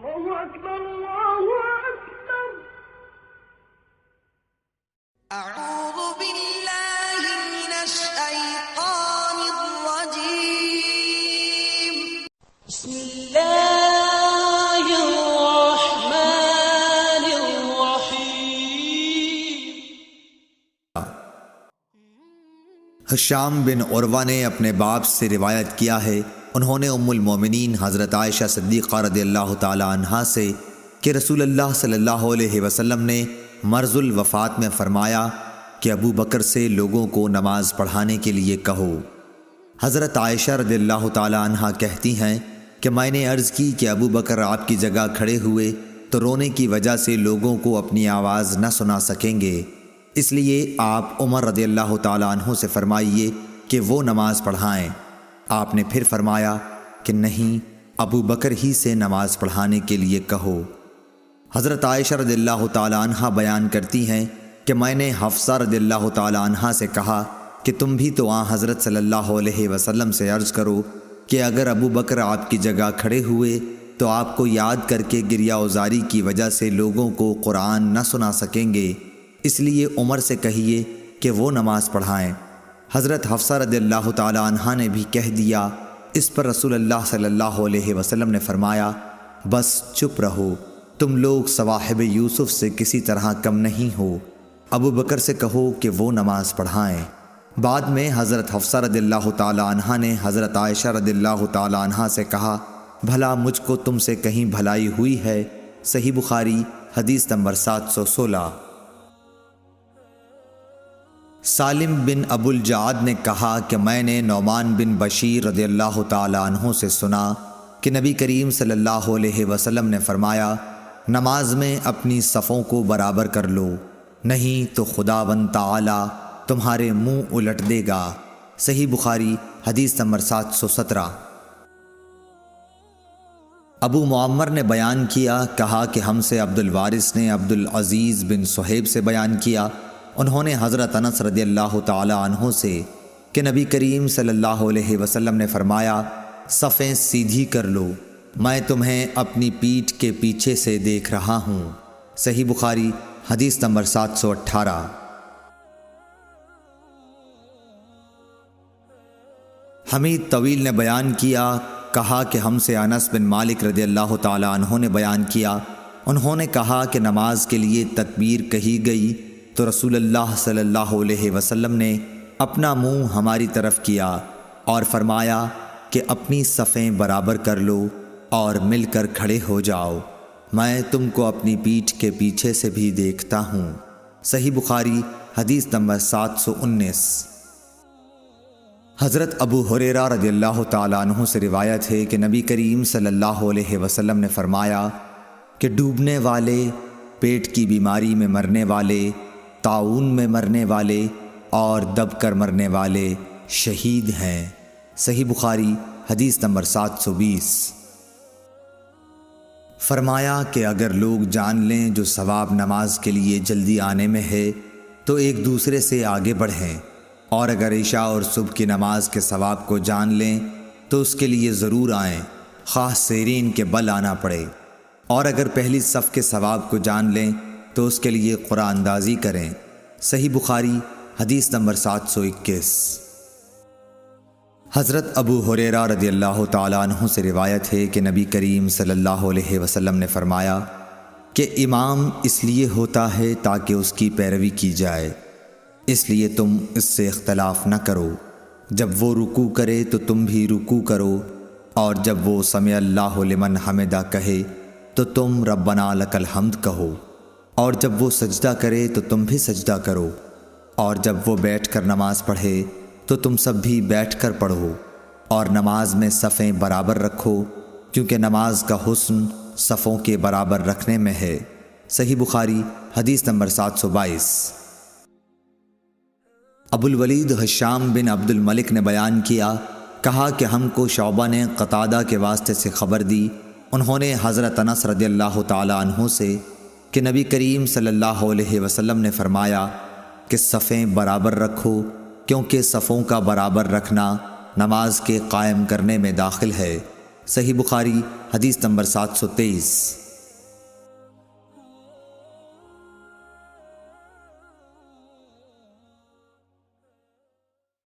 الله أكبر الله أكبر. أعوذ بالله من الشيطان الرجيم. بسم الله الرحمن الرحيم. ہشام بن عروہ نے اپنے باپ سے روایت کیا ہے، انہوں نے ام المومنین حضرت عائشہ صدیقہ رضی اللہ تعالی عنہا سے کہ رسول اللہ صلی اللہ علیہ وسلم نے مرض الوفات میں فرمایا کہ ابو بکر سے لوگوں کو نماز پڑھانے کے لیے کہو۔ حضرت عائشہ رضی اللہ تعالی عنہا کہتی ہیں کہ میں نے عرض کی کہ ابو بکر آپ کی جگہ کھڑے ہوئے تو رونے کی وجہ سے لوگوں کو اپنی آواز نہ سنا سکیں گے، اس لیے آپ عمر رضی اللہ تعالی عنہ سے فرمائیے کہ وہ نماز پڑھائیں۔ آپ نے پھر فرمایا کہ نہیں، ابو بکر ہی سے نماز پڑھانے کے لیے کہو۔ حضرت عائشہ رضی اللہ تعالی عنہا بیان کرتی ہیں کہ میں نے حفصہ رضی اللہ تعالی عنہا سے کہا کہ تم بھی تو حضرت صلی اللہ علیہ وسلم سے عرض کرو کہ اگر ابو بکر آپ کی جگہ کھڑے ہوئے تو آپ کو یاد کر کے گریہ وزاری کی وجہ سے لوگوں کو قرآن نہ سنا سکیں گے، اس لیے عمر سے کہیے کہ وہ نماز پڑھائیں۔ حضرت حفصہ رضی اللہ تعالی عنہا نے بھی کہہ دیا۔ اس پر رسول اللہ صلی اللہ علیہ وسلم نے فرمایا بس چپ رہو، تم لوگ صواحب یوسف سے کسی طرح کم نہیں ہو، ابو بکر سے کہو کہ وہ نماز پڑھائیں۔ بعد میں حضرت حفصہ رضی اللہ تعالی عنہا نے حضرت عائشہ رضی اللہ تعالی عنہا سے کہا بھلا مجھ کو تم سے کہیں بھلائی ہوئی ہے؟ صحیح بخاری حدیث نمبر 716۔ سالم بن ابو الجعد نے کہا کہ میں نے نعمان بن بشیر رضی اللہ تعالی عنہ سے سنا کہ نبی کریم صلی اللہ علیہ وسلم نے فرمایا نماز میں اپنی صفوں کو برابر کر لو، نہیں تو خداوند تعالی تمہارے منہ الٹ دے گا۔ صحیح بخاری حدیث نمبر 717۔ ابو معمر نے بیان کیا، کہا کہ ہم سے عبد الوارث نے عبد العزیز بن صہیب سے بیان کیا، انہوں نے حضرت انس رضی اللہ تعالی عنہ سے کہ نبی کریم صلی اللہ علیہ وسلم نے فرمایا صفیں سیدھی کر لو، میں تمہیں اپنی پیٹھ کے پیچھے سے دیکھ رہا ہوں۔ صحیح بخاری حدیث نمبر 718۔ حمید طویل نے بیان کیا، کہا کہ ہم سے انس بن مالک رضی اللہ تعالی عنہ نے بیان کیا، انہوں نے کہا کہ نماز کے لیے تکبیر کہی گئی تو رسول اللہ صلی اللہ علیہ وسلم نے اپنا منہ ہماری طرف کیا اور فرمایا کہ اپنی صفیں برابر کر لو اور مل کر کھڑے ہو جاؤ، میں تم کو اپنی پیٹھ کے پیچھے سے بھی دیکھتا ہوں۔ صحیح بخاری حدیث نمبر 719۔ حضرت ابو ہریرہ رضی اللہ تعالیٰ عنہ سے روایت ہے کہ نبی کریم صلی اللہ علیہ وسلم نے فرمایا کہ ڈوبنے والے، پیٹ کی بیماری میں مرنے والے، طاعون میں مرنے والے اور دب کر مرنے والے شہید ہیں۔ صحیح بخاری حدیث نمبر 720۔ فرمایا کہ اگر لوگ جان لیں جو ثواب نماز کے لیے جلدی آنے میں ہے تو ایک دوسرے سے آگے بڑھیں، اور اگر عشاء اور صبح کی نماز کے ثواب کو جان لیں تو اس کے لیے ضرور آئیں، خواہ سیرین کے بل آنا پڑے، اور اگر پہلی صف کے ثواب کو جان لیں تو اس کے لیے قرآن اندازی کریں۔ صحیح بخاری حدیث نمبر 721۔ حضرت ابو ہریرہ رضی اللہ تعالیٰ عنہ سے روایت ہے کہ نبی کریم صلی اللہ علیہ وسلم نے فرمایا کہ امام اس لیے ہوتا ہے تاکہ اس کی پیروی کی جائے، اس لیے تم اس سے اختلاف نہ کرو، جب وہ رکوع کرے تو تم بھی رکوع کرو، اور جب وہ سمع اللہ لمن حمدہ کہے تو تم ربنا لک الحمد کہو، اور جب وہ سجدہ کرے تو تم بھی سجدہ کرو، اور جب وہ بیٹھ کر نماز پڑھے تو تم سب بھی بیٹھ کر پڑھو، اور نماز میں صفیں برابر رکھو، کیونکہ نماز کا حسن صفوں کے برابر رکھنے میں ہے۔ صحیح بخاری حدیث نمبر 722۔ ابو الولید ہشام بن عبد الملک نے بیان کیا، کہا کہ ہم کو شعبہ نے قتادہ کے واسطے سے خبر دی، انہوں نے حضرت انس رضی اللہ تعالی عنہ سے کہ نبی کریم صلی اللہ علیہ وسلم نے فرمایا کہ صفیں برابر رکھو، کیونکہ صفوں کا برابر رکھنا نماز کے قائم کرنے میں داخل ہے۔ صحیح بخاری حدیث نمبر 723۔